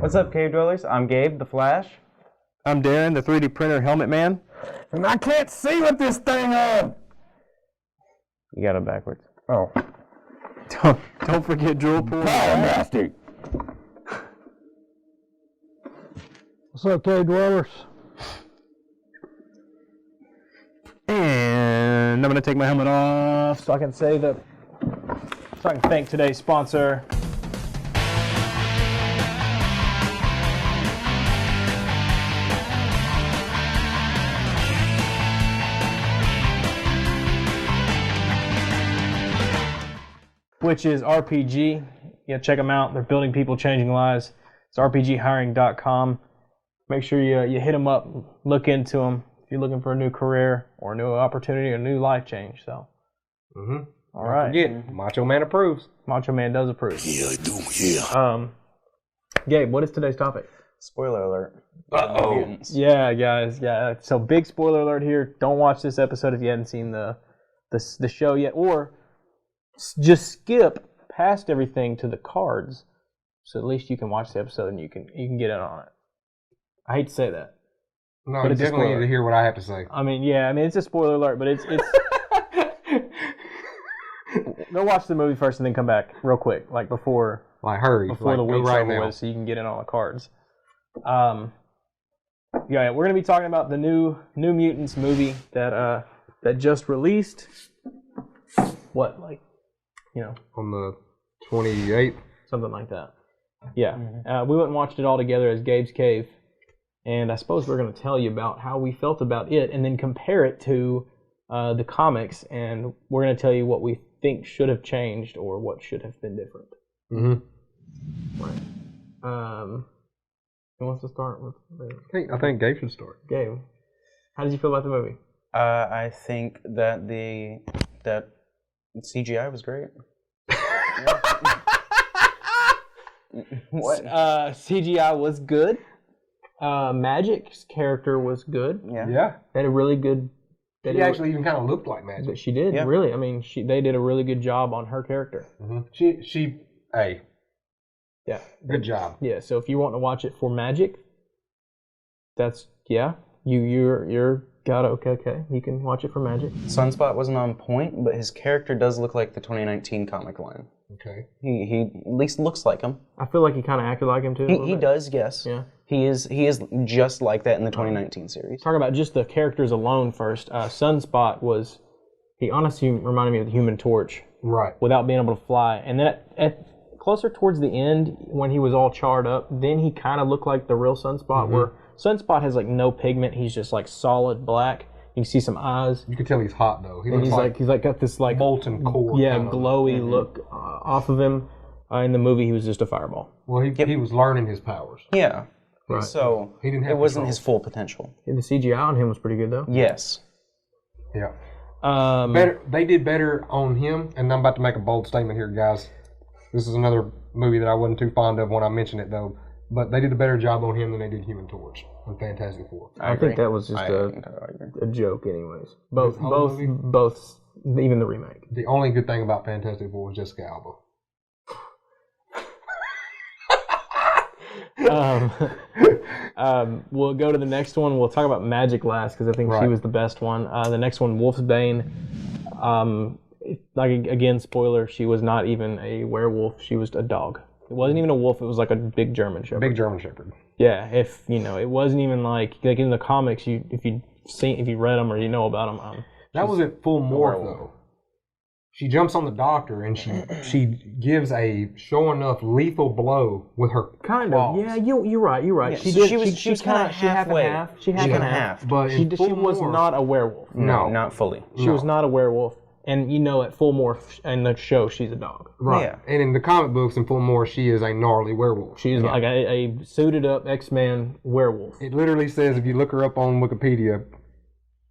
What's up, Cave Dwellers? I'm Gabe, the Flash. I'm Darren, the 3D printer helmet man. And I can't see with this thing on. You got it backwards. Oh. Don't forget Drool Pool. Nasty. What's up, Cave Dwellers? And I'm going to take my helmet off so I can say that, so I can thank today's sponsor. Which is RPG. Yeah, check them out. They're building people, changing lives. It's rpghiring.com. Make sure you hit them up, look into them if you're looking for a new career or a new opportunity or a new life change. So, all right. Forget, Macho Man approves. Macho Man does approve. Yeah, I do. Yeah. Gabe, what is today's topic? Spoiler alert. Uh-oh. Mutants. Yeah, guys. Yeah. So big spoiler alert here. Don't watch this episode if you haven't seen the show yet, or just skip past everything to the cards, so at least you can watch the episode and you can get in on it. I hate to say that. No, but you it's definitely need to hear what I have to say. I mean, yeah. I mean, it's a spoiler alert, but it's. Go watch the movie first and then come back real quick, like before. Like, hurry. Before the week's over with, so you can get in on the cards. Yeah, we're gonna be talking about the new Mutants movie that just released. What, like, you know, on the 28th, something like that. Yeah, we went and watched it all together as Gabe's Cave, and I suppose we're gonna tell you about how we felt about it, and then compare it to the comics, and we're gonna tell you what we think should have changed or what should have been different. Right. Who wants to start with? I think Gabe should start. Gabe, how did you feel about the movie? I think that that CGI was great. What? CGI was good. Magik's character was good. Yeah. They had a really good. She actually even kind of looked like Magik. She did, really. I mean, they did a really good job on her character. Hey. Yeah. Good job. Yeah. So if you want to watch it for Magik, that's you're got it. Okay. You can watch it for Magik. Sunspot wasn't on point, but his character does look like the 2019 comic line. Okay. He at least looks like him. I feel like he kind of acted like him too. He does, yes. Yeah. He is just like that in the 2019 series. Talking about just the characters alone first. Sunspot he honestly reminded me of the Human Torch. Right. Without being able to fly. And then at closer towards the end, when he was all charred up, then he kind of looked like the real Sunspot, where Sunspot has like no pigment. He's just like solid black. You can see some eyes. You can tell he's hot though. He's got this like molten core. Yeah, glowy look off of him. In the movie, he was just a fireball. Well, he was learning his powers. Yeah. Right. So he didn't have it wasn't control. his full potential. And the CGI on him was pretty good though. Yes. Yeah. Better. They did better on him, and I'm about to make a bold statement here, guys. This is another movie that I wasn't too fond of when I mentioned it, though. But they did a better job on him than they did Human Torch and Fantastic Four. I think that was just a joke, anyways. Both, even the remake. The only good thing about Fantastic Four was Jessica Alba. We'll go to the next one. We'll talk about Magik last because I think she was the best one. The next one, WOLFSBANE. Like again, spoiler, she was not even a werewolf. She was a dog. It wasn't even a wolf. It was like a big German Shepherd. Big German Shepherd. Yeah, it wasn't even like in the comics. If you read them or you know about them. That was at full morph though. She jumps on the doctor and she gives a sure enough lethal blow with her claws. Yeah, you're right. Yeah, she was kind of halfway. She half and half. But she was not a werewolf. No, not fully. She was not a werewolf. And at full morph in the show, she's a dog. Right. Yeah. And in the comic books, in full morph, she is a gnarly werewolf. She's like a suited up X-Man werewolf. It literally says, if you look her up on Wikipedia,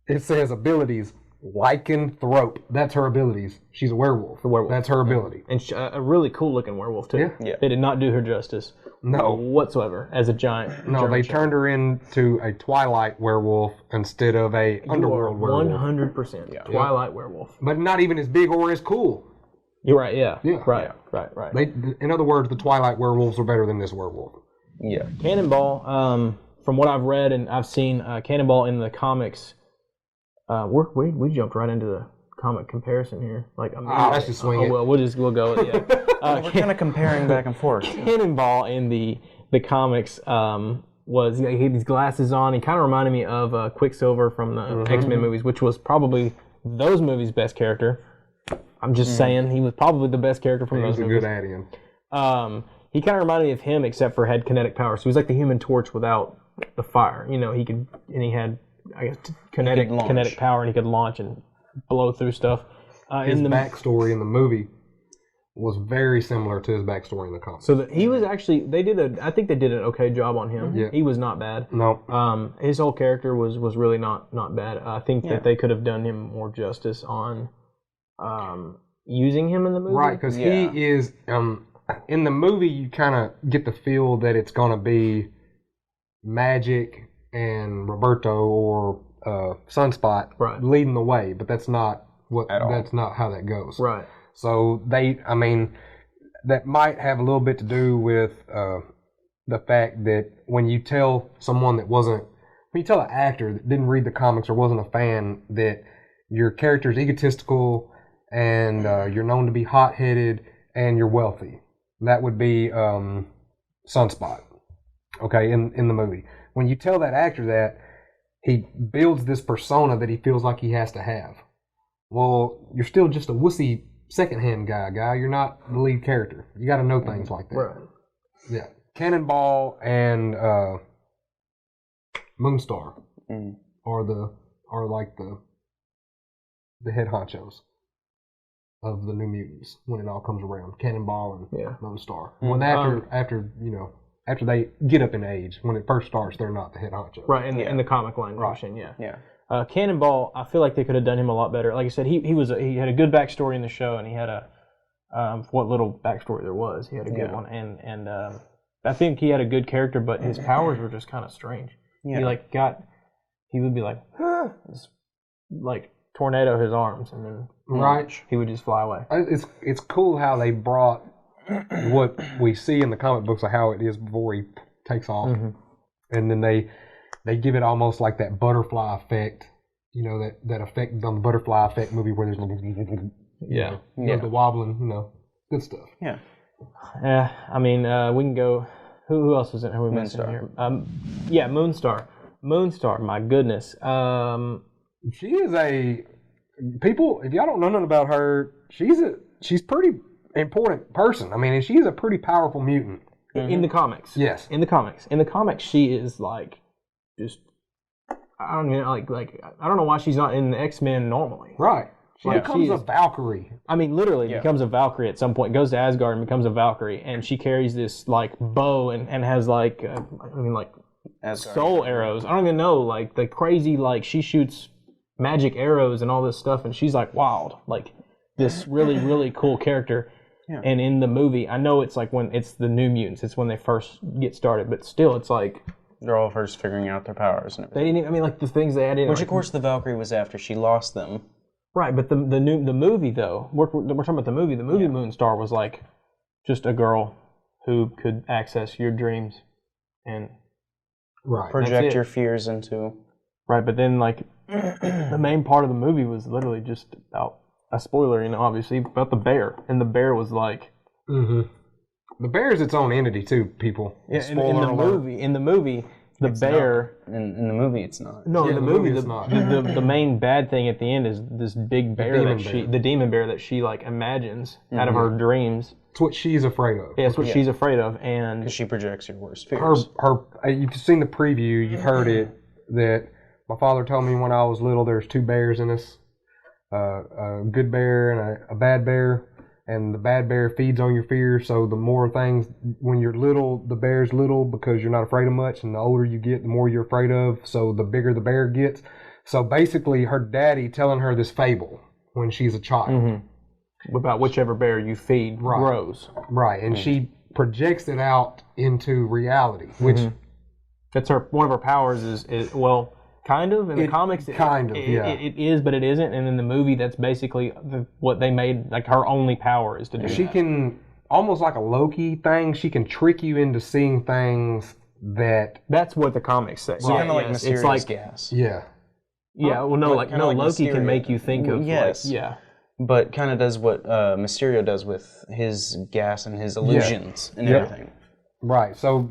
it says abilities, lycanthrope. That's her abilities. She's a werewolf. That's her ability. And a really cool looking werewolf, too. Yeah. They did not do her justice. No. Whatsoever as a giant. No, they turned her into a Twilight werewolf instead of a Underworld werewolf. 100%. Twilight werewolf. But not even as big or as cool. You're right, yeah. Yeah. Right. In other words, the Twilight werewolves are better than this werewolf. Yeah. Cannonball, from what I've read and I've seen, Cannonball in the comics, we jumped right into the comic comparison here. That's just swing it. Well, we'll go with it. Yeah. We're kind of comparing back and forth. Cannonball in the comics was he had these glasses on. He kind of reminded me of Quicksilver from the X-Men movies, which was probably those movies' best character. I'm just saying he was probably the best character from those movies. He was a good add-in. He kind of reminded me of him, except for had kinetic power. So he was like the Human Torch without the fire. You know, he had, I guess, kinetic power, and he could launch and blow through stuff. His backstory in the movie was very similar to his backstory in the comics. So he was actually, I think they did an okay job on him. Yeah. He was not bad. No. His whole character was really not bad. I think that they could have done him more justice on using him in the movie. Right, because he is, in the movie you kind of get the feel that it's going to be MAGIK and Roberto or SUNSPOT leading the way, but that's not how that goes. Right. So that might have a little bit to do with the fact that when you tell someone when you tell an actor that didn't read the comics or wasn't a fan that your character is egotistical and you're known to be hot-headed and you're wealthy, that would be SUNSPOT, okay, in the movie. When you tell that actor that, he builds this persona that he feels like he has to have. Well, you're still just a wussy second-hand guy. You're not the lead character. You got to know things like that. Right. Yeah. Cannonball and MOONSTAR are like the head honchos of the New Mutants when it all comes around. Cannonball and MOONSTAR. When after they get up in age, when it first starts, they're not the head honchos. Right, in the comic line version, yeah. Yeah. Cannonball, I feel like they could have done him a lot better. Like I said, he had a good backstory in the show, and he had what little backstory there was, he had a good one, and I think he had a good character, but his powers were just kind of strange. Yeah. He would be like, just, like tornado his arms, and then he would just fly away. It's cool how they brought what we see in the comic books of how it is before he takes off, and then they give it almost like that butterfly effect, that effect on the Butterfly Effect movie where there's the wobbling, good stuff. Yeah. Yeah, I mean, we can go. Who else was in? Who we mentioned here? Moonstar. Moonstar. My goodness. She is people. If y'all don't know nothing about her, she's pretty important person. I mean, and she's a pretty powerful mutant in the comics. Yes. In the comics, she is like just. I don't mean like I don't know why she's not in the X-Men normally. Right. She becomes a Valkyrie. I mean, literally becomes a Valkyrie at some point. Goes to Asgard and becomes a Valkyrie, and she carries this like bow and has like soul arrows. I don't even know, like the crazy, like she shoots magic arrows and all this stuff, and she's like wild, like this really really cool character. Yeah. And in the movie, I know it's like when it's the New Mutants, it's when they first get started, but still, it's like they're all first figuring out their powers and everything. They didn't even, I mean, like the things they added in. Which of course the Valkyrie was after she lost them. Right, but the movie though, we're talking about the movie. The movie Moonstar was like just a girl who could access your dreams and project your fears into. Right, but then like the main part of the movie was literally just about a spoiler, obviously about the bear, and the bear was like. Mm-hmm. The bear is its own entity too, people. Yeah, in the movie. The it's bear in the movie it's not. No, in the movie it's not. The main bad thing at the end is this big bear the demon bear that she like imagines out of her dreams. It's what she's afraid of. Yeah, it's what she's afraid of, and because she projects your worst fears. You've seen the preview, you've heard it. That my father told me when I was little. There's two bears in us, a good bear and a bad bear. And the bad bear feeds on your fears, so the more things, when you're little, the bear's little because you're not afraid of much, and the older you get, the more you're afraid of, so the bigger the bear gets. So basically, her daddy telling her this fable when she's a child. About whichever bear you feed grows. Right, and she projects it out into reality, which... That's one of her powers is well... Kind of in the comics, it is, but it isn't. And in the movie, that's basically what they made. Like her only power is to do. She can almost like a Loki thing. She can trick you into seeing things that's what the comics say. So kind of like yes. mysterious It's like gas. Yeah. yeah, well no, But kinda Loki Mysterio. can make you think of Yes. like, yeah. But kind of does what Mysterio does with his gas and his illusions and everything. Right. So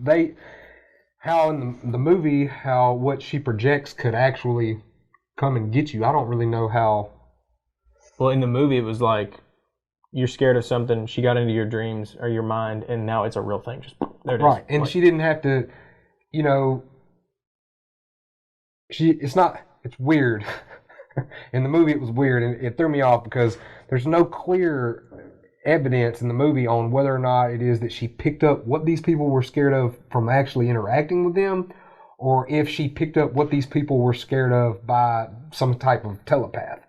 how in the movie, how what she projects could actually come and get you. I don't really know how. Well, in the movie, it was like you're scared of something. She got into your dreams or your mind, and now it's a real thing. Just there it is. Right, and like, she didn't have to. It's weird. In the movie, it was weird, and it threw me off because there's no clear evidence in the movie on whether or not it is that she picked up what these people were scared of from actually interacting with them, or if she picked up what these people were scared of by some type of telepath.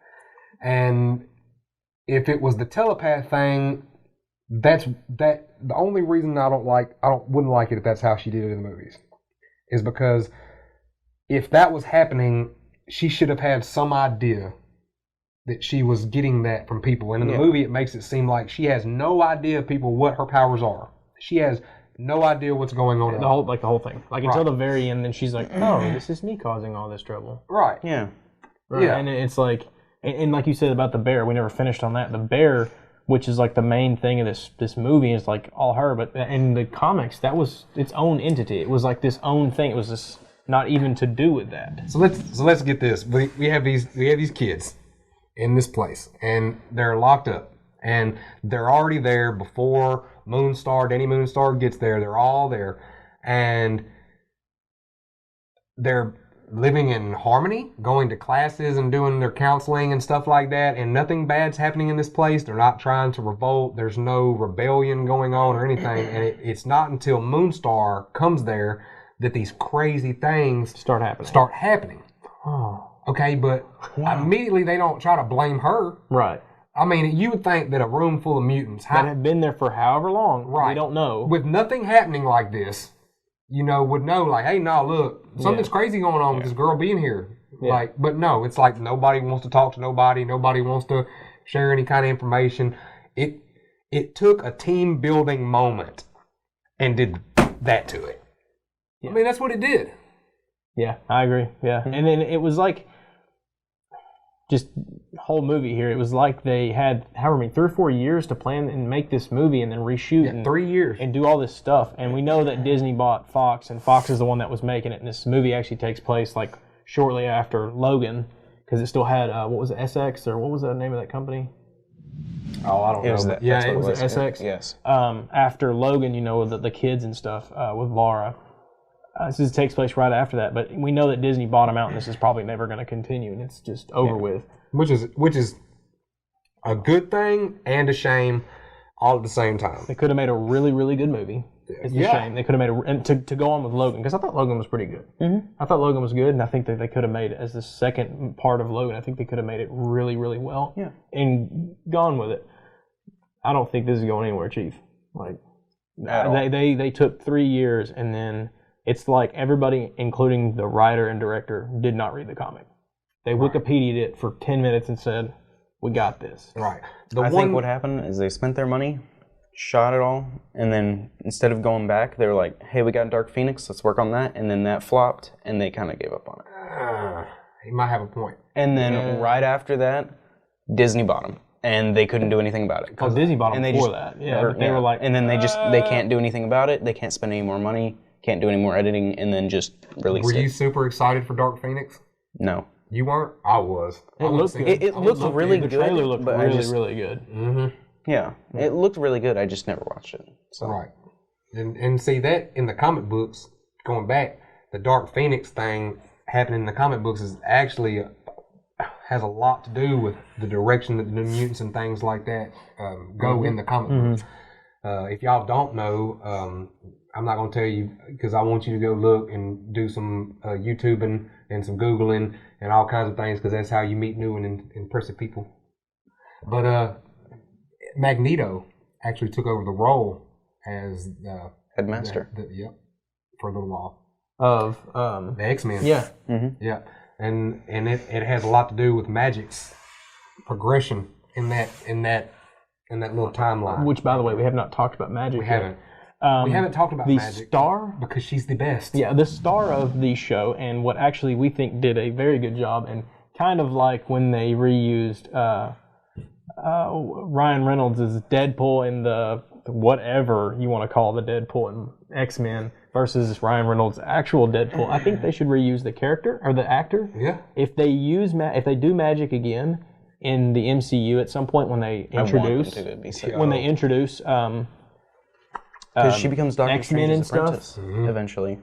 And if it was the telepath thing, the only reason I wouldn't like it if that's how she did it in the movies, is because if that was happening, she should have had some idea that she was getting that from people. And in the movie, it makes it seem like she has no idea, people, what her powers are. She has no idea what's going on. The whole thing. Like until the very end, then she's like, "Oh, this is me causing all this trouble." Right. Yeah. Right. Yeah. And it's like, and like you said about the bear, we never finished on that. The bear, which is like the main thing of this movie, is like all her. But in the comics, that was its own entity. It was like this own thing. It was this not even to do with that. So let's get this. We have these kids in this place, and they're locked up, and they're already there before Danny Moonstar gets there. They're all there, and they're living in harmony, going to classes and doing their counseling and stuff like that, and nothing bad's happening in this place. They're not trying to revolt. There's no rebellion going on or anything, and it's not until Moonstar comes there that these crazy things Start happening. Oh. Okay, but immediately they don't try to blame her. Right. I mean, you would think that a room full of mutants That had been there for however long. Right. We don't know. with nothing happening like this, would know, like, hey, no, look, something's crazy going on with this girl being here. Yeah. Like, but no, it's like nobody wants to talk to nobody. Nobody wants to share any kind of information. It took a team building moment and did that to it. Yeah. I mean, that's what it did. Yeah, I agree. Yeah. And then it was like, just whole movie here, it was like they had, 3 or 4 years to plan and make this movie and then reshoot and 3 years. and do all this stuff. And we know that Disney bought Fox, and Fox is the one that was making it. And this movie actually takes place like shortly after Logan, because it still had, what was it, SX, or what was the name of that company? Oh, I don't know. That, Yeah, that's what was it SX? Yes. After Logan, the kids and stuff with Laura. This takes place right after that, but we know that Disney bought them out, and this is probably never going to continue, and it's just over with. Which is a good thing and a shame all at the same time. They could have made a really, really good movie. It's a shame. They could have made and to go on with Logan, because I thought Logan was pretty good. Mm-hmm. I thought Logan was good, and I think that they could have made it as the second part of Logan. I think they could have made it really, really well. Yeah. And gone with it. I don't think this is going anywhere, Chief. Like they took 3 years, and then it's like everybody, including the writer and director, did not read the comic. They Wikipedia'd it for 10 minutes and said, "We got this." Right. I think what happened is they spent their money, shot it all, and then instead of going back, they were like, "Hey, we got Dark Phoenix, let's work on that." And then that flopped, and they kind of gave up on it. He might have a point. And then right after that, Disney bought them, and they couldn't do anything about it. Oh, Disney bought them and they before just- that. Yeah, they were like, and then they can't do anything about it. They can't spend any more money, can't do any more editing, and then just release Were it. you super excited for Dark Phoenix? No. You weren't? I was. It looked really the good. trailer looked but really, really good. Mm-hmm. Yeah, it looked really good. I just never watched it. So. Right. And see that in the comic books, going back, the Dark Phoenix thing happening in the comic books is actually has a lot to do with the direction that the mutants and things like that go in the comic books. If y'all don't know, I'm not going to tell you because I want you to go look and do some YouTubing and some Googling and all kinds of things because that's how you meet new and impressive people. But Magneto actually took over the role as the Headmaster. Yep, for a little while. Of The X-Men. yeah, Yeah, and it has a lot to do with Magik's progression in that in that little timeline. Which, by the way, we have not talked about MAGIK. We haven't. We haven't talked about the MAGIK star because she's the best. Yeah, the star of the show, and what actually we think did a very good job, and kind of like when they reused Ryan Reynolds' Deadpool in the whatever you want to call the Deadpool in X-Men versus Ryan Reynolds' actual Deadpool. I think they should reuse the character or the actor. Yeah. If they use if they do MAGIK again in the MCU at some point when they introduce because she becomes Doctor X-Men and Strange's apprentice stuff eventually.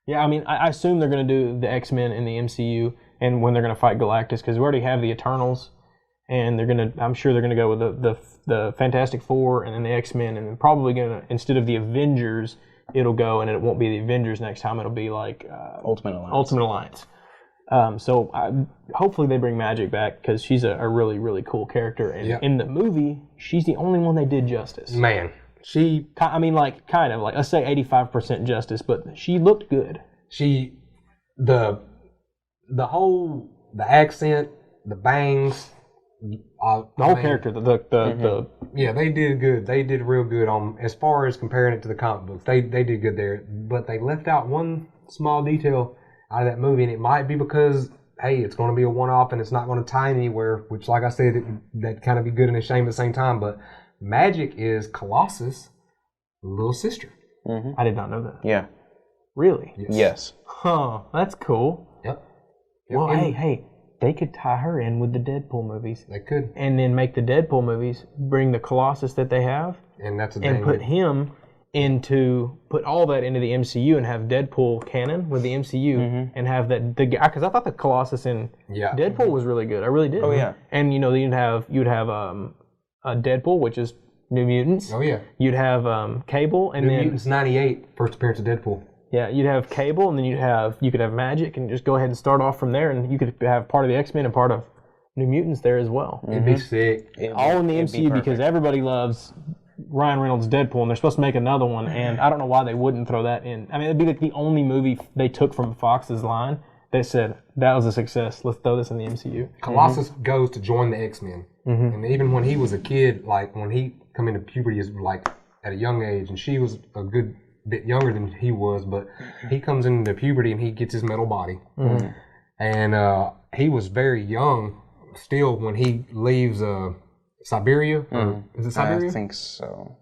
Yeah, I mean, I assume they're going to do the X-Men in the MCU and when they're going to fight Galactus, because we already have the Eternals, and I'm sure they're going to go with the Fantastic Four and then the X-Men, and then probably going to, instead of the Avengers, it'll go, and it won't be the Avengers next time, it'll be like Ultimate Alliance. So hopefully they bring MAGIK back, because she's a really, really cool character, and in the movie, she's the only one they did justice. Man. Let's say 85% justice, but she looked good. The accent, the bangs, the whole character, yeah, they did good. They did real good on as far as comparing it to the comic books. They did good there, but they left out one small detail out of that movie, and it might be because it's going to be a one-off and it's not going to tie anywhere. Which, like I said, that kind of be good and a shame at the same time, but. MAGIK is Colossus' little sister. Mm-hmm. I did not know that. Yeah. Really? Yes. Huh. That's cool. Yep. Well, hey, they could tie her in with the Deadpool movies. They could. And then make the Deadpool movies, bring the Colossus that they have, and put all that into the MCU and have Deadpool canon with the MCU and have that because I thought the Colossus in Deadpool was really good. I really did. Oh yeah. And you'd have Deadpool, which is New Mutants. Oh yeah. You'd have Cable, and New then Mutants '98, first appearance of Deadpool. Yeah, you'd have Cable, and then you could have MAGIK, and just go ahead and start off from there, and you could have part of the X-Men and part of New Mutants there as well. It'd be sick. All in the MCU because everybody loves Ryan Reynolds' Deadpool, and they're supposed to make another one, and I don't know why they wouldn't throw that in. I mean, it'd be like the only movie they took from Fox's line that said that was a success. Let's throw this in the MCU. Colossus goes to join the X-Men. And even when he was a kid, like when he come into puberty is like at a young age, and she was a good bit younger than he was, but he comes into puberty and he gets his metal body. And he was very young still when he leaves Siberia. Or, is it Siberia? I think so.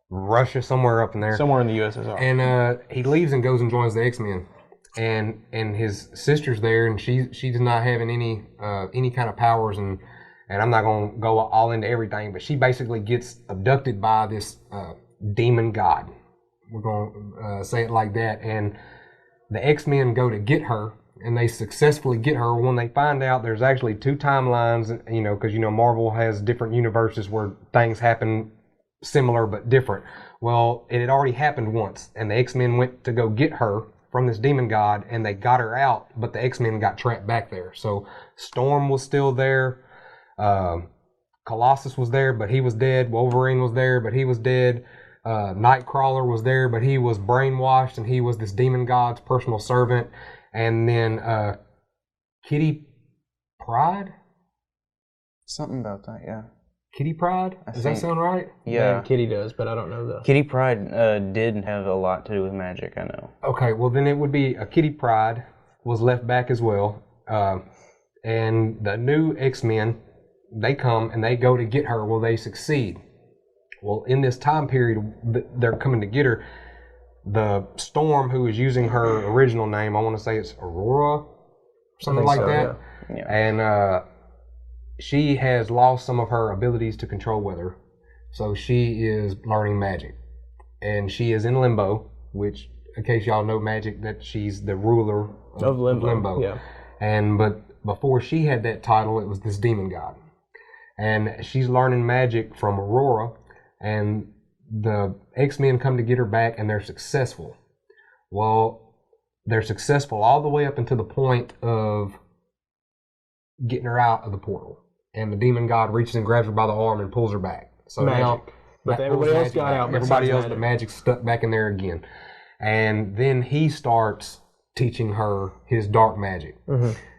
Russia, somewhere up in there. Somewhere in the USSR. And he leaves and goes and joins the X-Men. And his sister's there, and she does not have any kind of powers, and I'm not going to go all into everything, but she basically gets abducted by this demon god. We're going to say it like that. And the X-Men go to get her, and they successfully get her when they find out there's actually two timelines, because, Marvel has different universes where things happen similar but different. Well, it had already happened once, and the X-Men went to go get her from this demon god, and they got her out, but the X-Men got trapped back there. So Storm was still there. Colossus was there, but he was dead. Wolverine was there, but he was dead. Nightcrawler was there, but he was brainwashed, and he was this demon god's personal servant. And then Kitty Pryde? Something about that, yeah. Kitty Pryde? Does that sound right? Yeah. Kitty does, but I don't know the... Kitty Pryde did have a lot to do with MAGIK, I know. Okay, well then it would be a Kitty Pryde was left back as well. And the new X-Men, they come and they go to get her. Well, they succeed. Well, in this time period, they're coming to get her. The Storm, who is using her original name, I want to say it's Aurora, something like that. Yeah. And she has lost some of her abilities to control weather. So she is learning magic. And she is in limbo, which, in case y'all know MAGIK, that she's the ruler of limbo. Yeah. But before she had that title, it was this demon god. And she's learning magic from Aurora, and the X-Men come to get her back, and they're successful. Well, they're successful all the way up until the point of getting her out of the portal. And the demon god reaches and grabs her by the arm and pulls her back. So now, but everybody else got out. Everybody else, the magic's stuck back in there again. And then he starts teaching her his dark magic.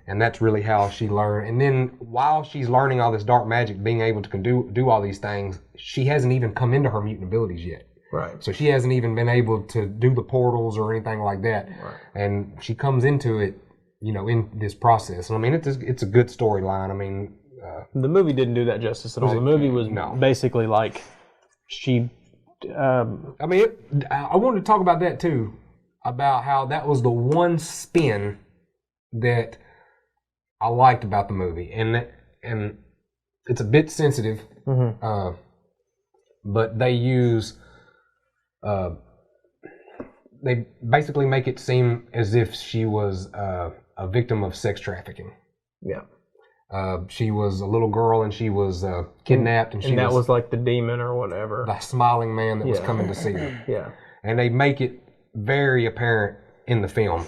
And that's really how she learned. And then while she's learning all this dark magic, being able to do all these things, she hasn't even come into her mutant abilities yet. Right. So she hasn't even been able to do the portals or anything like that. Right. And she comes into it, in this process. And I mean, it's a good storyline. I mean, the movie didn't do that justice at all. The movie was basically like she. I wanted to talk about that too, about how that was the one spin that I liked about the movie, and it's a bit sensitive, but they use, they basically make it seem as if she was a victim of sex trafficking. Yeah. She was a little girl and she was kidnapped, and that was like the demon or whatever. The smiling man that was coming to see her. Yeah. And they make it very apparent in the film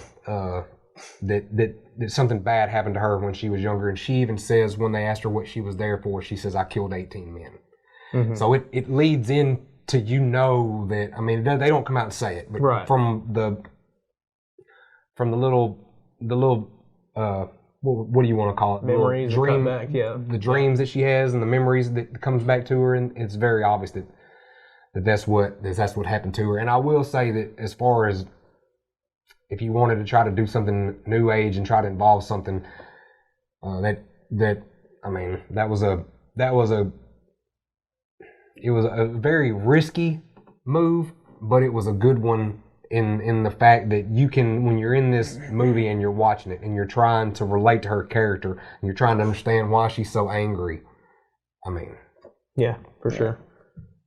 that something bad happened to her when she was younger, and she even says when they asked her what she was there for, she says, "I killed 18 men." Mm-hmm. So it leads into that. I mean, they don't come out and say it, but from the little what do you want to call it? Memories, the dreams that she has and the memories that comes back to her, and it's very obvious that that's what happened to her. And I will say that as far as if you wanted to try to do something new age and try to involve something, it was a very risky move, but it was a good one in the fact that you can, when you're in this movie and you're watching it and you're trying to relate to her character and you're trying to understand why she's so angry. I mean, yeah, for sure.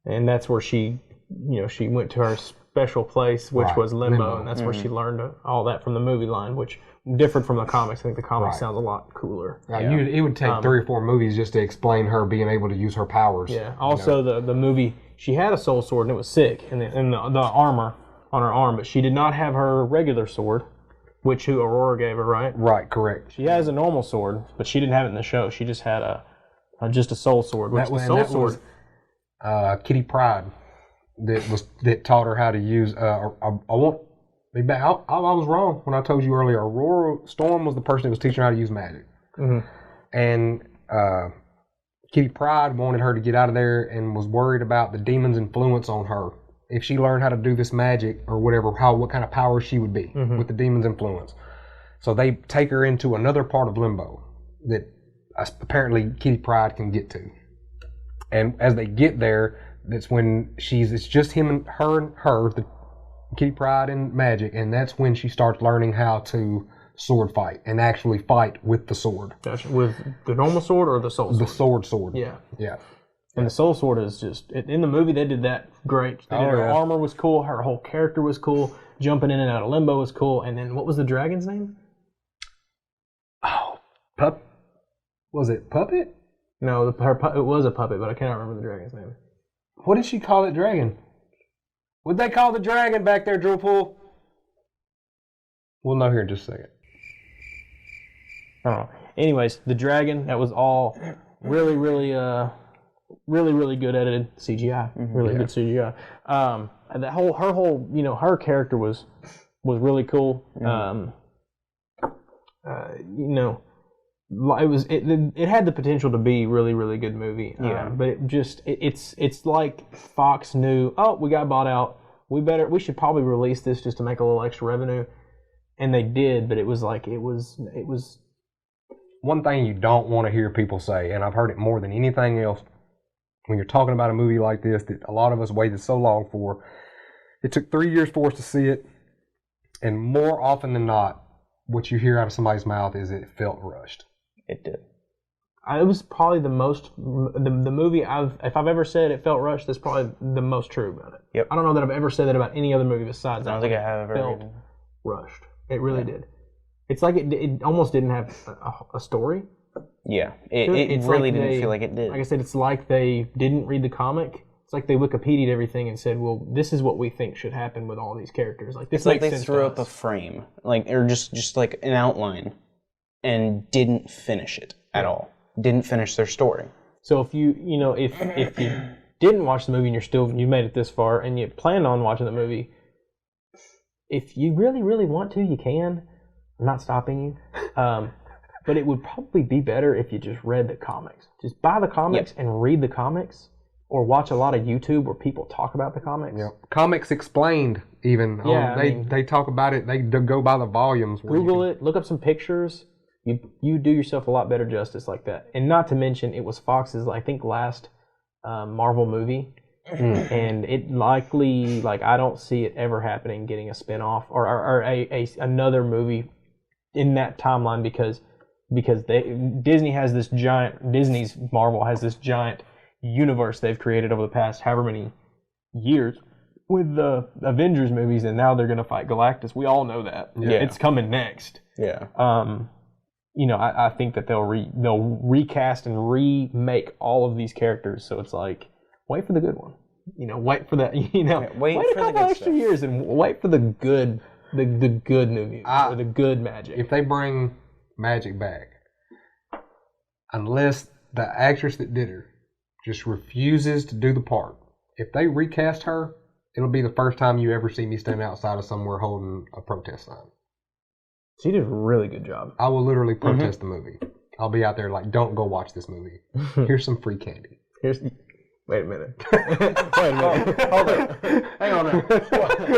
And that's where she went to her special place, which was Limbo, and that's where she learned all that from the movie line, which different from the comics. I think the comics sounds a lot cooler. It would take 3 or 4 movies just to explain her being able to use her powers. Yeah. Also, the movie, she had a soul sword and it was sick, and the armor on her arm, but she did not have her regular sword, which Aurora gave her, right? Right, correct. She has a normal sword, but she didn't have it in the show. She just had just a soul sword. Which the soul sword was Kitty Pryde that taught her how to use. I won't be back. I was wrong when I told you earlier. Aurora Storm was the person that was teaching her how to use magic, and Kitty Pryde wanted her to get out of there and was worried about the demon's influence on her. If she learned how to do this magic or whatever, what kind of power she would be with the demon's influence. So they take her into another part of Limbo that apparently Kitty Pryde can get to. And as they get there, that's when it's just him and her, the Kitty Pryde and Magic, and that's when she starts learning how to sword fight and actually fight with the sword. Gotcha. With the normal sword or the soul sword? The sword. Yeah. Yeah. And the soul sword is just, in the movie they did that great. Her armor was cool, her whole character was cool, jumping in and out of Limbo was cool, and then what was the dragon's name? Oh, was it Puppet? No, it was a puppet, but I cannot remember the dragon's name. What did she call it, dragon? What'd they call the dragon back there, Drillpool? We'll know here in just a second. I don't know. Anyways, the dragon, that was all really, really, really good edited CGI. Really good CGI. And her character was really cool. It had the potential to be really, really good movie. But it's like Fox knew, we got bought out. We should probably release this just to make a little extra revenue. And they did, but it was one thing you don't want to hear people say, and I've heard it more than anything else, when you're talking about a movie like this that a lot of us waited so long for. It took 3 years for us to see it, and more often than not, what you hear out of somebody's mouth is it felt rushed. It did. It was probably the movie if I've ever said it felt rushed, that's probably the most true about it. Yep. I don't know that I've ever said that about any other movie besides that. I don't think I have ever. Felt rushed. It really did. It's like it almost didn't have a story. Yeah, it really didn't feel like it did. Like I said, it's like they didn't read the comic. It's like they Wikipedia'd everything and said, well, this is what we think should happen with all these characters. Like this makes sense. They threw up a frame, or just like an outline, and didn't finish it at all. Didn't finish their story. So if you didn't watch the movie and you made it this far and you planned on watching the movie, if you really, really want to, you can. I'm not stopping you. But it would probably be better if you just read the comics. Just buy the comics and read the comics, or watch a lot of YouTube where people talk about the comics. Yep. Comics Explained, even. Yeah, They talk about it. They go by the volumes. Google it. Look up some pictures. You do yourself a lot better justice like that. And not to mention, it was Fox's, I think, last Marvel movie. And it likely, I don't see it ever happening, getting a spinoff or another movie in that timeline because Disney's Marvel has this giant universe they've created over the past however many years with the Avengers movies, and now they're going to fight Galactus. We all know that. Yeah. It's coming next. Yeah. I think that they'll recast and remake all of these characters, so it's wait for the good one. Wait for that. Wait a couple extra years and wait for the good movie or the good Magik. If they bring Magik back, unless the actress that did her just refuses to do the part, if they recast her, it'll be the first time you ever see me stand outside of somewhere holding a protest sign. She did a really good job. I will literally protest the movie. I'll be out there don't go watch this movie. Here's some free candy. Wait a minute. Hold on. Hang on now.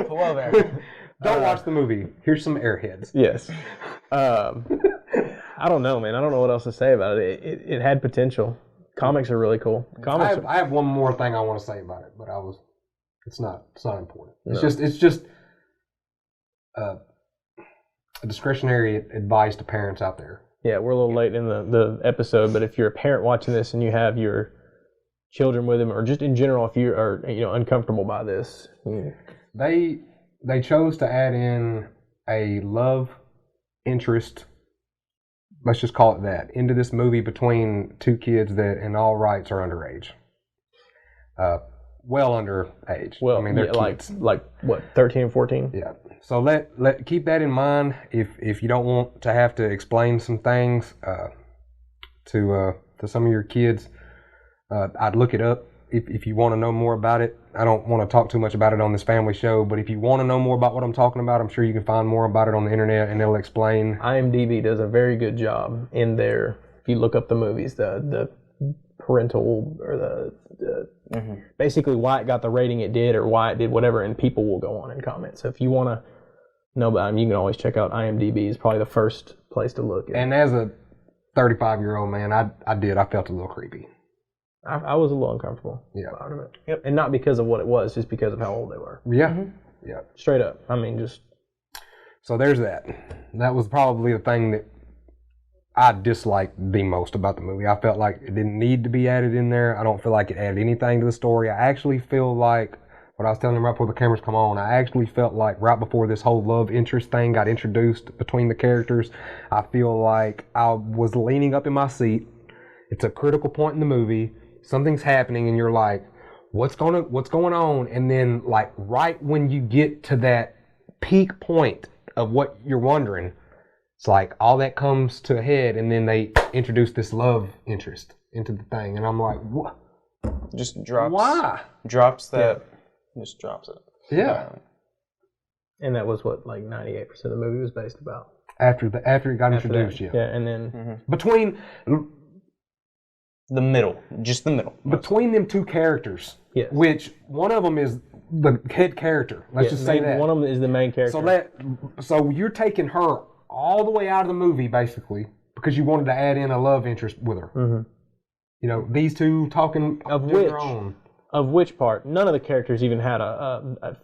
Whoa there. Don't watch the movie. Here's some airheads. Yes. I don't know, man. I don't know what else to say about it. It had potential. Comics are really cool. I have one more thing I want to say about it, but it's not important. It's just a discretionary advice to parents out there. Yeah, we're a little late in the episode, but if you're a parent watching this and you have your children with them, or just in general, if you are uncomfortable by this, they chose to add in a love interest, let's just call it that, into this movie between two kids that in all rights are underage. Well under age. Well, I mean, they're kids. like what, 13 and 14? Yeah. So let keep that in mind. If you don't want to have to explain some things to some of your kids, I'd look it up if you want to know more about it. I don't want to talk too much about it on this family show, but if you want to know more about what I'm talking about, I'm sure you can find more about it on the internet, and it'll explain. IMDb does a very good job in there. If you look up the movies, the parental or the basically why it got the rating it did or why it did whatever, and people will go on and comment. So if you want to know about them, you can always check out IMDb. Is probably the first place to look. And as a 35-year-old man, I felt a little creepy. I was a little uncomfortable. Yeah. Out of it. Yep. And not because of what it was, just because of how old they were. Yeah. Yeah. Straight up. I mean, just. So there's that. That was probably the thing that I disliked the most about the movie. I felt like it didn't need to be added in there. I don't feel like it added anything to the story. I actually feel like, what I was telling him right before the cameras come on, I actually felt like right before this whole love interest thing got introduced between the characters, I feel like I was leaning up in my seat. It's a critical point in the movie. Something's happening and you're like, what's going on? And then right when you get to that peak point of what you're wondering, it's like all that comes to a head, and then they introduce this love interest into the thing, and I'm like, what? Just drops. Why? Drops that. Yeah. Just drops it. Yeah. And that was what 98% of the movie was based about. After it got introduced, yeah. Yeah, and then between the middle, just the middle. Between them two characters, yes. Which one of them is the head character. Let's just say that one of them is the main character. So you're taking her all the way out of the movie, basically, because you wanted to add in a love interest with her. Mm-hmm. These two talking of their own. Of which part? None of the characters even had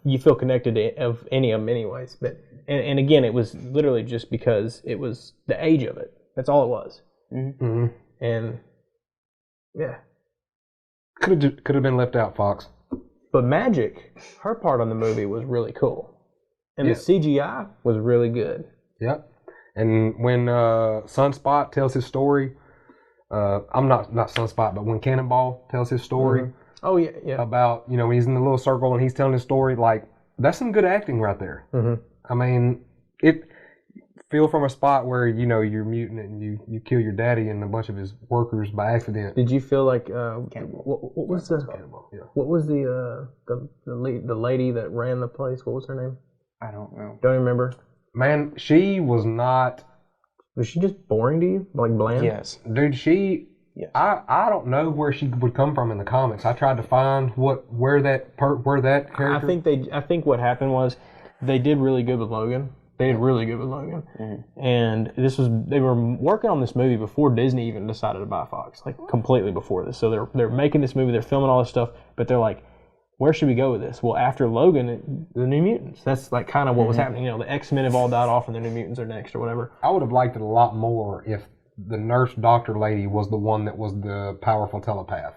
you feel connected to any of them anyways. But and again, it was literally just because it was the age of it. That's all it was. Mm-hmm. And yeah, could have been left out, Fox. But Magik, her part on the movie was really cool, and the CGI was really good. Yep. And when SUNSPOT tells his story, I'm not SUNSPOT, but when Cannonball tells his story, oh yeah, about when he's in the little circle and he's telling his story, that's some good acting right there. Mm-hmm. I mean, it feel from a spot where you're mutant and you kill your daddy and a bunch of his workers by accident. Did you feel like what was the Cannonball? Yeah. What was the lady that ran the place? What was her name? I don't know. Don't remember. Man, she was not Was she just boring to you? Like bland? Yes. Dude, she... Yes. I don't know where she would come from in the comics. I tried to find where that character... I think what happened was they did really good with Logan. They did really good with Logan. Mm-hmm. And they were working on this movie before Disney even decided to buy Fox, like completely before this. So they're making this movie, they're filming all this stuff, but they're like, where should we go with this? Well, after Logan, the New Mutants. That's like kind of what was happening. You know, the X-Men have all died off and the New Mutants are next or whatever. I would have liked it a lot more if the nurse doctor lady was the one that was the powerful telepath.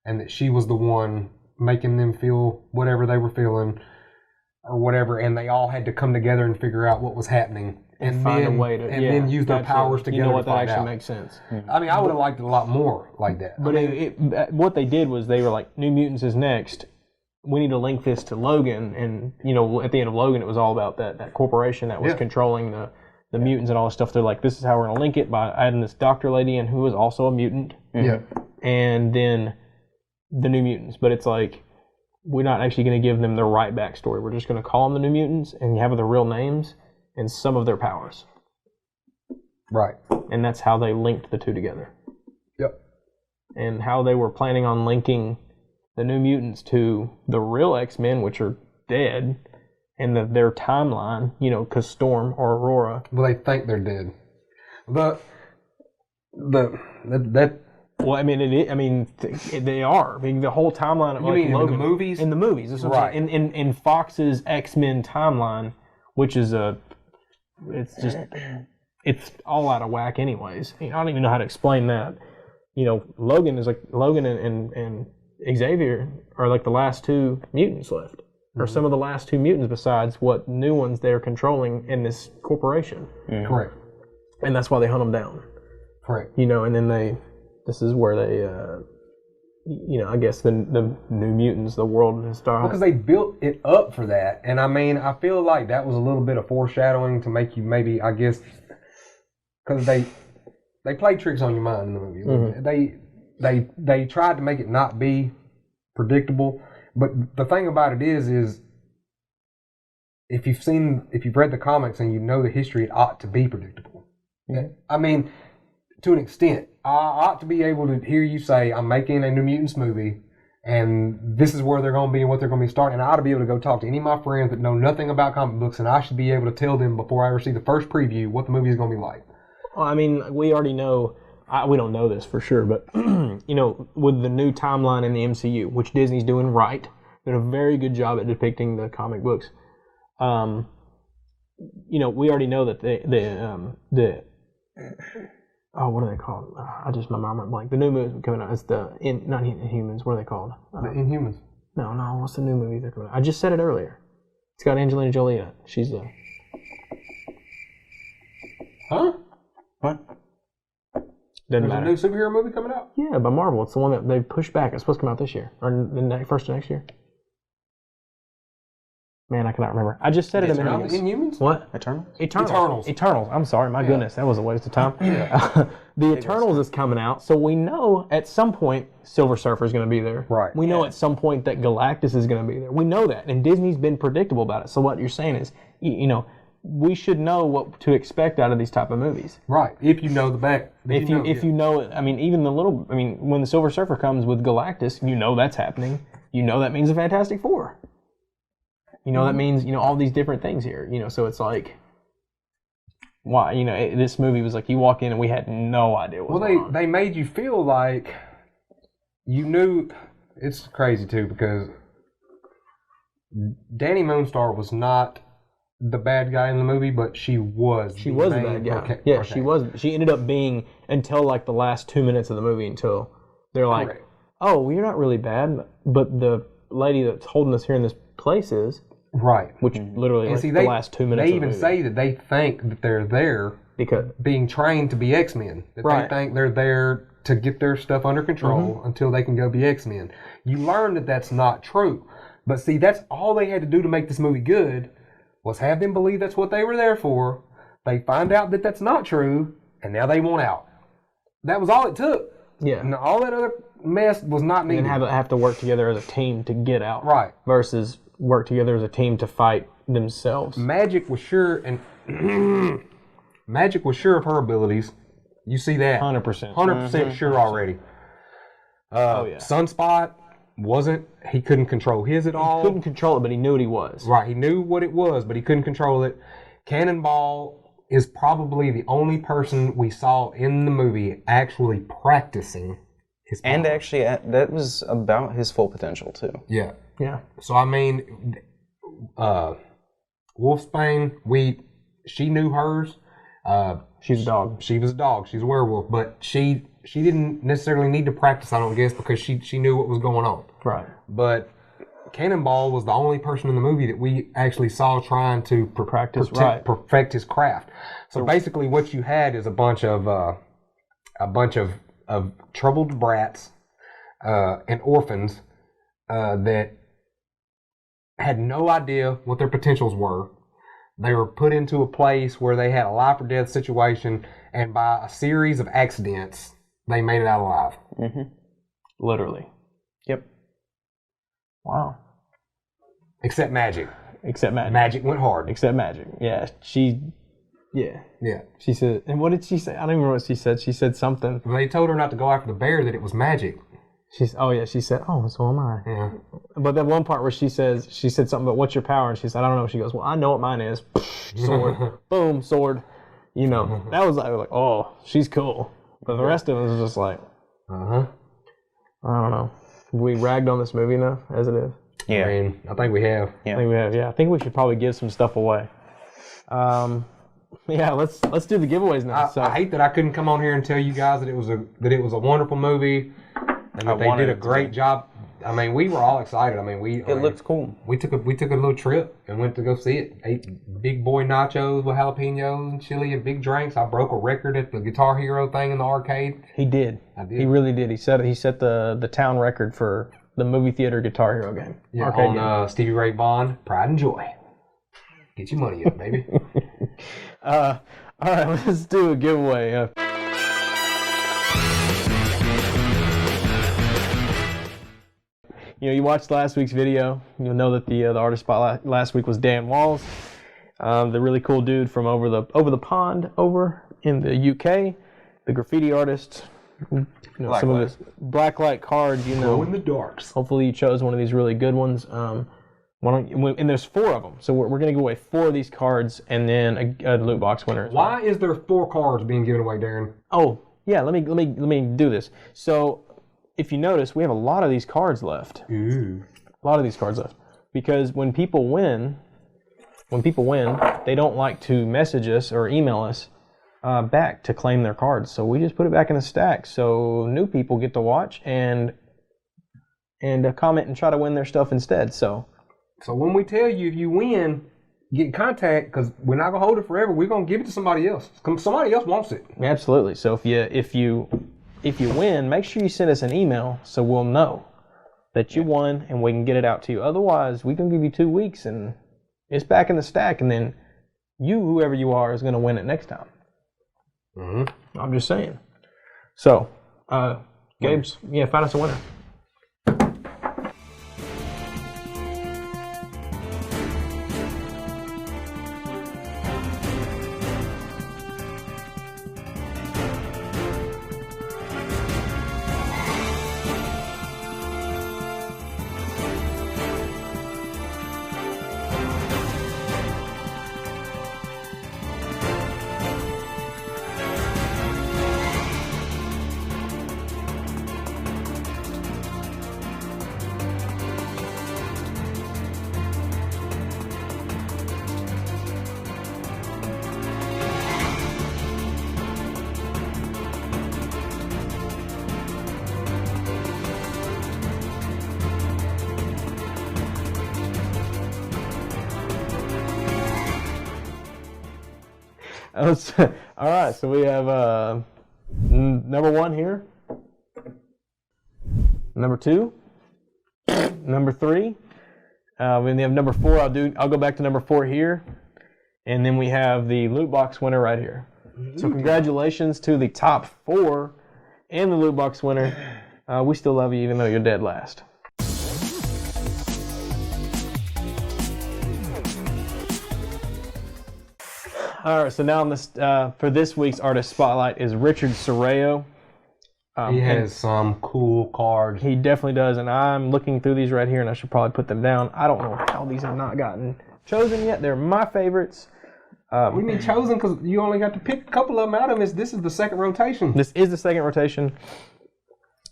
And that she was the one making them feel whatever they were feeling or whatever, and they all had to come together and figure out what was happening. And find then, a way to... And then use their powers together to find out. That actually makes sense. Mm-hmm. I mean, I would have liked it a lot more like that. But what they did was they were like, New Mutants is next. We need to link this to Logan. And, you know, at the end of Logan, it was all about that corporation that was controlling the mutants and all this stuff. They're like, this is how we're going to link it by adding this doctor lady in who was also a mutant. Yeah. And then the New Mutants. But it's like, we're not actually going to give them the right backstory. We're just going to call them the New Mutants and have their real names and some of their powers. Right. And that's how they linked the two together. Yep. And how they were planning on linking the New Mutants to the real X-Men, which are dead, and their timeline, you know, because Storm or Aurora. Well, they think they're dead. That. Well, I mean, they are. I mean, the whole timeline of Logan, in the movies? In the movies, that's what I'm saying. In Fox's X-Men timeline, which is it's all out of whack, anyways. I don't even know how to explain that. You know, Logan and Xavier are like the last two mutants left, or some of the last two mutants besides what new ones they're controlling in this corporation. Mm-hmm. Correct. And that's why they hunt them down. Correct. You know, and then this is where they, you know, I guess the New Mutants, the world has started. Because they built it up for that. And I mean, I feel like that was a little bit of foreshadowing to make you maybe, I guess, because they played tricks on your mind in the movie. Mm-hmm. They tried to make it not be predictable. But the thing about it is if you've read the comics and you know the history, it ought to be predictable. Mm-hmm. I mean, to an extent. I ought to be able to hear you say, I'm making a New Mutants movie, and this is where they're going to be and what they're going to be starting. And I ought to be able to go talk to any of my friends that know nothing about comic books, and I should be able to tell them before I ever see the first preview what the movie is going to be like. Well, I mean, we already know, we don't know this for sure, but, you know, with the new timeline in the MCU, which Disney's doing right, they're doing a very good job at depicting the comic books. You know, we already know that what are they called? My mind went blank. The new movie coming out is not Inhumans. What are they called? The Inhumans. No. What's the new movie they're coming out? I just said it earlier. It's got Angelina Jolie in it. She's the. Huh? What? There's a new superhero movie coming out? Yeah, by Marvel. It's the one that they pushed back. It's supposed to come out this year or the first of next year. Man, I cannot remember. I just said it a minute ago. Inhumans? What? Eternals. I'm sorry. My goodness. That was a waste of time. The Eternals is coming out. So we know at some point Silver Surfer is going to be there. Right. We know at some point that Galactus is going to be there. We know that. And Disney's been predictable about it. So what you're saying is, you know, we should know what to expect out of these type of movies. Right. If you know the back. If you know it. I mean, even when the Silver Surfer comes with Galactus, you know that's happening. You know that means the Fantastic Four. You know, that means, you know, all these different things here, you know, so it's like, why, you know, this movie was like, you walk in and we had no idea what was going on. They made you feel like you knew, it's crazy too, because Danny Moonstar was not the bad guy in the movie, but she was. She was the bad guy. Okay. She was. She ended up being, until like the last 2 minutes of the movie, until they're like, correct. Oh, well, you're not really bad, but the lady that's holding us here in this place is. Right. Which literally the last 2 minutes they even say that they think that they're there because being trained to be X-Men. That they think they're there to get their stuff under control until they can go be X-Men. You learn that that's not true. But see, that's all they had to do to make this movie good was have them believe that's what they were there for. They find out that that's not true, and now they want out. That was all it took. Yeah. And all that other mess was not needed. And have to work together as a team to get out. Right. Versus work together as a team to fight themselves. MAGIK was sure, and Magik was sure of her abilities. You see that? 100%. 100% sure already. Sunspot wasn't. He couldn't control his at all. He couldn't control it, but he knew what he was. Right, he knew what it was, but he couldn't control it. Cannonball is probably the only person we saw in the movie actually practicing his power. And actually, that was about his full potential, too. Yeah. Yeah. So, I mean, Wolfsbane, she knew hers. She's a dog. She was a dog. She's a werewolf, but she didn't necessarily need to practice, I don't guess, because she knew what was going on. Right. But Cannonball was the only person in the movie that we actually saw trying to perfect his craft. So basically, what you had is a bunch of troubled brats and orphans that had no idea what their potentials were. They were put into a place where they had a life or death situation, and by a series of accidents, they made it out alive. Mm-hmm. Literally. Yep. Wow. Except Magik. Magik went hard. Except Magik. Yeah. Yeah. She said, and what did she say? I don't even remember what she said. She said something. They told her not to go after the bear, that it was Magik. She said, oh, so am I. Yeah. But that one part where she said something about what's your power, and she said, I don't know. She goes, well, I know what mine is. Sword. Boom, sword. You know, that was like, oh, she's cool. But the rest of it was just like, I don't know. We ragged on this movie enough as it is. Yeah. I mean, I think we have. Yeah. I think we should probably give some stuff away. Yeah, let's do the giveaways now. I hate that I couldn't come on here and tell you guys that it was a wonderful movie and that they did a great job. I mean, we were all excited. I mean, it looked cool. We took a little trip and went to go see it. Ate big boy nachos with jalapenos and chili and big drinks. I broke a record at the Guitar Hero thing in the arcade. He did. I did. He really did. He set the town record for the movie theater Guitar Hero game. Yeah, arcade on Stevie Ray Vaughan, Pride and Joy. Get your money up, baby. All right, let's do a giveaway. You watched last week's video. You'll know that the artist spot last week was Dan Walls, the really cool dude from over the pond over in the UK, the graffiti artist. Some of his blacklight cards. Glow in the darks. Hopefully, you chose one of these really good ones. And there's 4 of them, so we're going to give away 4 of these cards, and then a loot box winner. Why is there 4 cards being given away, Darren? Oh, yeah. Let me do this. So, if you notice, we have a lot of these cards left. Ooh. A lot of these cards left, because when people win, they don't like to message us or email us back to claim their cards. So we just put it back in the stack, so new people get to watch and comment and try to win their stuff instead. So when we tell you if you win, get in contact, because we're not gonna hold it forever. We're gonna give it to somebody else. Somebody else wants it. Absolutely. So if you win, make sure you send us an email so we'll know that you won and we can get it out to you. Otherwise, we can give you 2 weeks and it's back in the stack, and then whoever you are, is gonna win it next time. Mm-hmm. I'm just saying. So, Gabe's, find us a winner. All right, so we have number 1 here, number 2, number 3. We have number 4. I'll go back to number 4 here, and then we have the loot box winner right here. So congratulations to the top 4 and the loot box winner. We still love you even though you're dead last. All right, so now on this for this week's artist spotlight is Richard Serrao. He has some cool cards. He definitely does, and I'm looking through these right here, and I should probably put them down. I don't know how these have not gotten chosen yet. They're my favorites. What do you mean chosen? Because you only got to pick a couple of them out of this. This is the second rotation. This is the second rotation.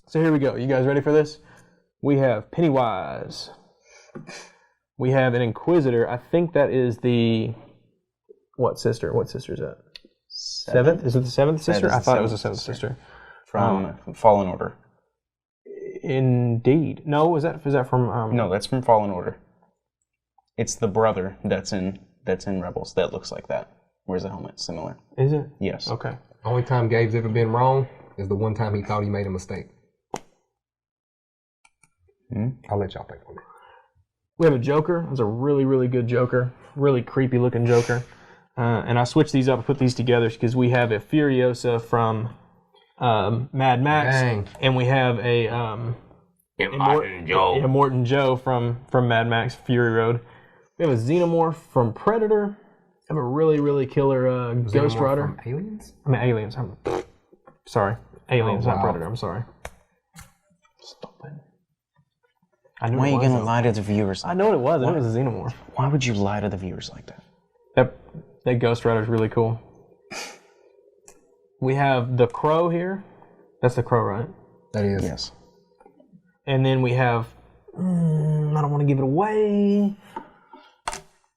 So here we go. You guys ready for this? We have Pennywise. We have an Inquisitor. I think that is the... What sister? What sister is that? Seventh? Is it the seventh sister? I thought it was the seventh sister. From Fallen Order. Indeed. No, is that from... No, that's from Fallen Order. It's the brother that's in Rebels that looks like that. Wears a helmet similar. Is it? Yes. Okay. Only time Gabe's ever been wrong is the one time he thought he made a mistake. I'll let y'all think on it. We have a Joker. It's a really, really good Joker. Really creepy looking Joker. And I switched these up and put these together because we have a Furiosa from Mad Max. Dang. And we have a Morton Joe from Mad Max Fury Road. We have a Xenomorph from Predator. We have a really, really killer Ghost Rider. From Aliens? I mean, Aliens. Sorry. Aliens, not Predator. I'm sorry. Stop it. Why are you going to lie to the viewers? I know what it was. I know it was a Xenomorph. Why would you lie to the viewers like that? That Ghost Rider is really cool. We have the Crow here. That's the Crow, right? That is. Yes. And then we have... I don't want to give it away.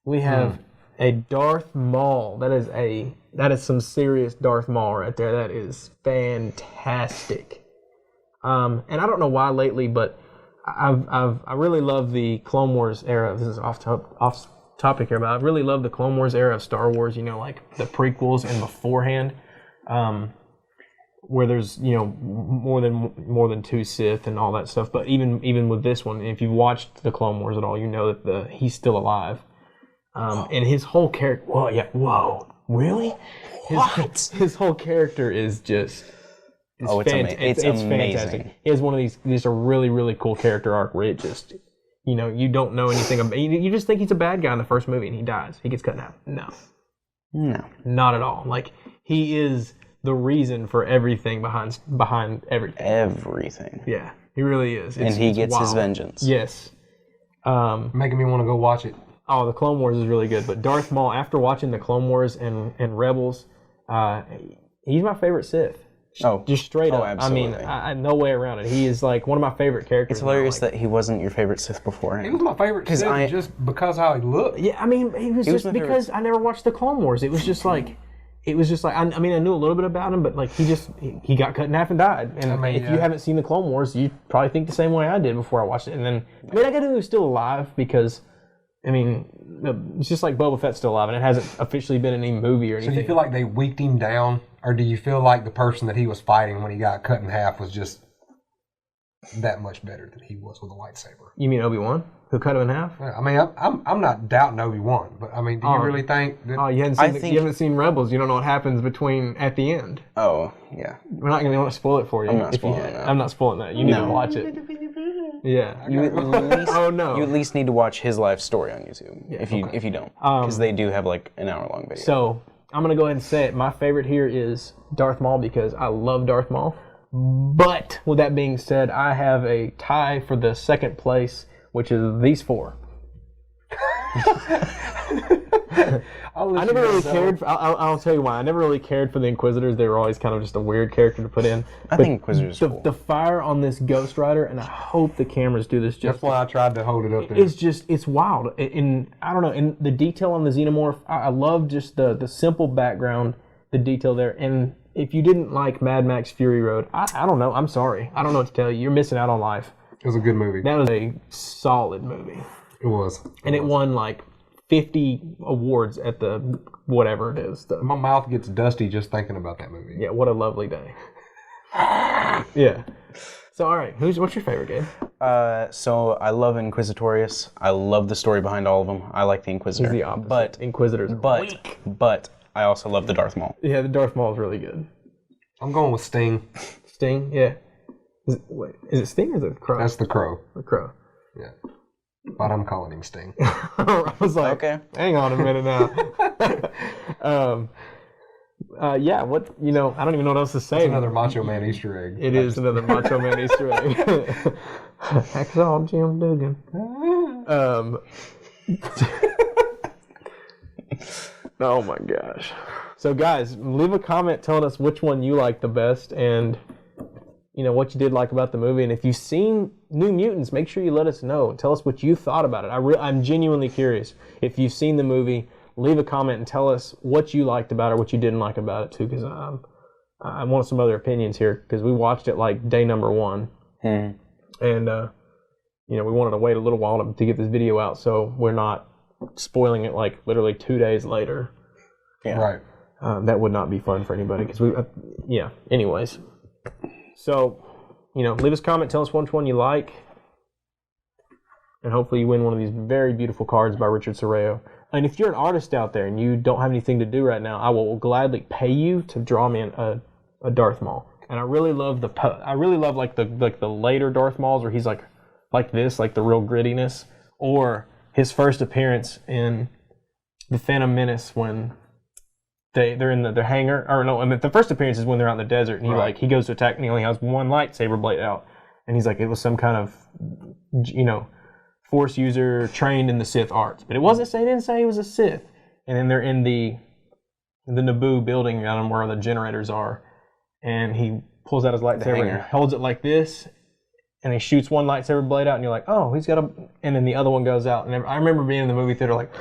We have a Darth Maul. That is some serious Darth Maul right there. That is fantastic. And I don't know why lately, but I really love the Clone Wars era. This is off topic here, but I really love the Clone Wars era of Star Wars. You know, like the prequels and beforehand, where there's more than two Sith and all that stuff. But even with this one, if you've watched the Clone Wars at all, you know that he's still alive. And his whole character. Whoa, yeah, whoa, really? His whole character is just. It's amazing. Fantastic. He has one of these a really, really cool character arc where it just, you don't know anything about. You just think he's a bad guy in the first movie and he dies. He gets cut in half. No, not at all. Like he is the reason for everything behind everything. Everything. Yeah, he really is. And he gets his vengeance. Yes. Making me want to go watch it. Oh, the Clone Wars is really good. But Darth Maul, after watching the Clone Wars and Rebels, he's my favorite Sith. Just straight up. Absolutely. I no way around it. He is like one of my favorite characters. It's hilarious that he wasn't your favorant Sith beforehand. He was my favorite Sith just because how he looked. Yeah, I mean, he was just because I never watched the Clone Wars. It was just like, I knew a little bit about him, but like he got cut in half and died. And if you haven't seen the Clone Wars, you probably think the same way I did before I watched it. And then, I got to know he was still alive because, it's just like Boba Fett's still alive and it hasn't officially been in any movie or anything. So do you feel like they weaked him down? Or do you feel like the person that he was fighting when he got cut in half was just that much better than he was with a lightsaber? You mean Obi-Wan, who cut him in half? I mean, I'm not doubting Obi-Wan, but I mean, do you really think that? Oh, you haven't seen Rebels. You don't know what happens at the end. Oh, yeah. We're not going to want to spoil it for you. I'm not spoiling that. I'm not spoiling that. You need to watch it. Yeah. You at least, oh no. You at least need to watch his life story on YouTube. Yeah, if you don't, because they do have like an hour-long video. So I'm gonna go ahead and say it. My favorite here is Darth Maul because I love Darth Maul. But with that being said, I have a tie for the second place, which is these four. I never really cared. I'll tell you why. I never really cared for the Inquisitors. They were always kind of just a weird character to put in. I think Inquisitors are cool. The fire on this Ghost Rider, and I hope the cameras do this justice. That's why I tried to hold it up there. It's wild. And I don't know. And the detail on the Xenomorph, I love just the simple background, the detail there. And if you didn't like Mad Max Fury Road, I don't know. I'm sorry. I don't know what to tell you. You're missing out on life. It was a good movie. That was a solid movie. It was. And it won like 50 awards at the whatever it is. My mouth gets dusty just thinking about that movie. Yeah, what a lovely day. Yeah. So, all right, what's your favorite game? So I love Inquisitorius. I love the story behind all of them. I like the Inquisitor. He's the opposite. But Inquisitors are weak. But I also love the Darth Maul. Yeah, the Darth Maul is really good. I'm going with Sting. Sting, yeah. Is it Sting or is it Crow? That's the Crow. The Crow. Yeah. But I'm calling him Sting. I was like, Okay. hang on a minute now. Yeah, what, I don't even know what else to say. It's another Macho Man Easter egg. It is another Macho Man Easter egg. Hacksaw Jim Duggan. Oh my gosh. So guys, leave a comment telling us which one you like the best and what you did like about the movie. And if you've seen New Mutants, make sure you let us know. Tell us what you thought about it. I'm genuinely curious. If you've seen the movie, leave a comment and tell us what you liked about it, what you didn't like about it too, because I want some other opinions here, because we watched it like day number 1. And we wanted to wait a little while to get this video out, so we're not spoiling it like literally 2 days later. Yeah. Right. That would not be fun for anybody, because anyways. So, leave us a comment, tell us which one you like, and hopefully you win one of these very beautiful cards by Richard Serrao. And if you're an artist out there and you don't have anything to do right now, I will gladly pay you to draw me a Darth Maul. And I really love like the later Darth Mauls where he's like this, like the real grittiness, or his first appearance in the Phantom Menace when they're in the hangar, or no, I mean, the first appearance is when they're out in the desert, and he goes to attack, and he only has one lightsaber blade out, and he's like, it was some kind of Force user trained in the Sith arts, but they didn't say he was a Sith. And then they're in the Naboo building around where the generators are, and he pulls out his lightsaber and holds it like this, and he shoots one lightsaber blade out, and you're like, oh, he's got and then the other one goes out, and I remember being in the movie theater like,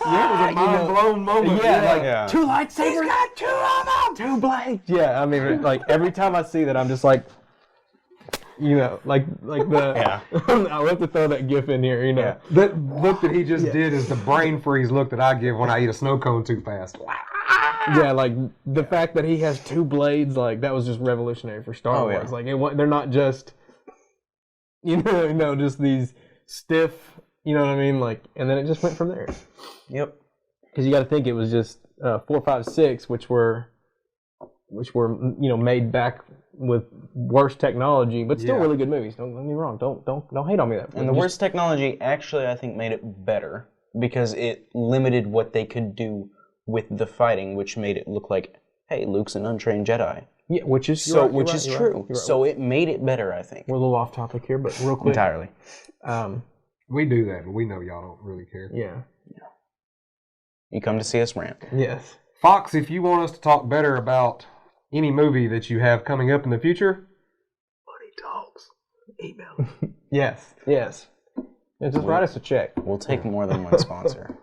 Yeah, it was a mind-blown moment. Yeah, 2 lightsabers. He's got 2 of them! 2 blades! Yeah, I mean, like, every time I see that, I'm just like, like the... Yeah. I'll have to throw that gif in here, Yeah. That look that he just did is the brain freeze look that I give when I eat a snow cone too fast. Yeah, like, the fact that he has 2 blades, like, that was just revolutionary for Star Wars. Yeah. Like, they're not just, just these stiff... You know what I mean? Like, and then it just went from there. Yep. Because you got to think it was just 4, 5, 6, which were made back with worse technology, but still really good movies. Don't get me wrong. Don't hate on me that. And the worst technology actually, I think, made it better because it limited what they could do with the fighting, which made it look like, hey, Luke's an untrained Jedi. Yeah, which is true. So it made it better, I think. We're a little off topic here, but real quick. Entirely. We do that, but we know y'all don't really care. Yeah. You come to see us rant. Yes. Fox, if you want us to talk better about any movie that you have coming up in the future, Money Talks. Email. Yes. And just write us a check. We'll take more than one sponsor.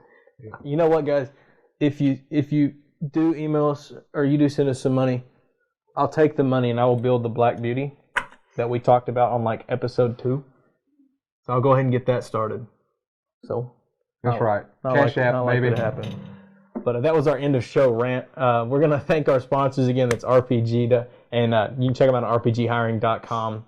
You know what, guys? If you do email us or you do send us some money, I'll take the money and I will build the Black Beauty that we talked about on like episode 2. So I'll go ahead and get that started. So that's right. Cash App, baby. It happen. But that was our end of show rant. We're gonna thank our sponsors again. That's RPG, and you can check them out at rpghiring.com.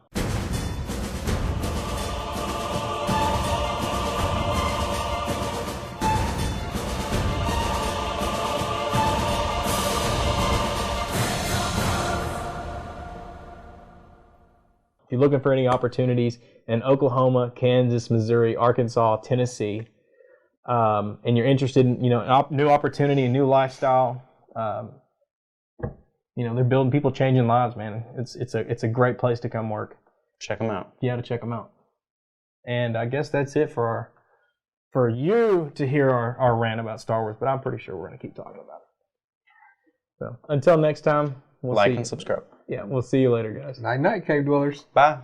If you're looking for any opportunities in Oklahoma, Kansas, Missouri, Arkansas, Tennessee, and you're interested in new opportunity, a new lifestyle, they're building people, changing lives, man. It's a great place to come work. Check them out. Yeah, to check them out. And I guess that's it for you to hear our rant about Star Wars. But I'm pretty sure we're gonna keep talking about it. So until next time, we'll like and subscribe. Yeah, we'll see you later, guys. Night, night, cave dwellers. Bye.